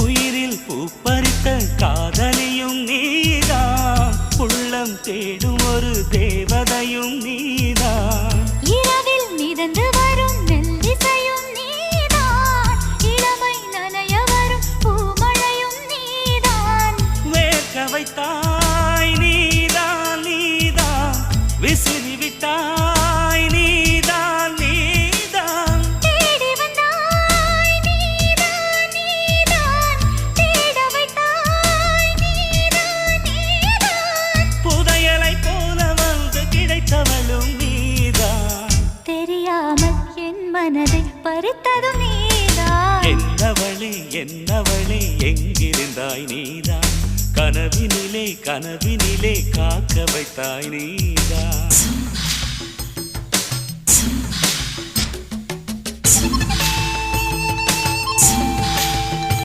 உயிரில் பூப்பறித்த காதலியும் நீதான், உள்ளம் தேடும் ஒரு தேவதையும் நீதான். இரவில் மிதந்து வரும் மெல்லிசையும் நீதான், இளமை நனைய வரும் பூமழையும் நீதான். வேர்க்க வைத்தாய் நீதான் நீதான், விசிறி விட்டாய் நீதான் நீதான். தேடி வந்தாய் நீதான் நீதான், தேட வைத்தாய் நீதான் நீதான். புதையலை போல வந்து கிடைத்தவளும் நீதான். தெரியாமல் என் மனதை பறித்ததும் நீதான். என்னவளே என்னவளே எங்கிருந்தாய் நீதான், கனவினிலே கனவினிலே காக்க வைத்தாய் நீதான்.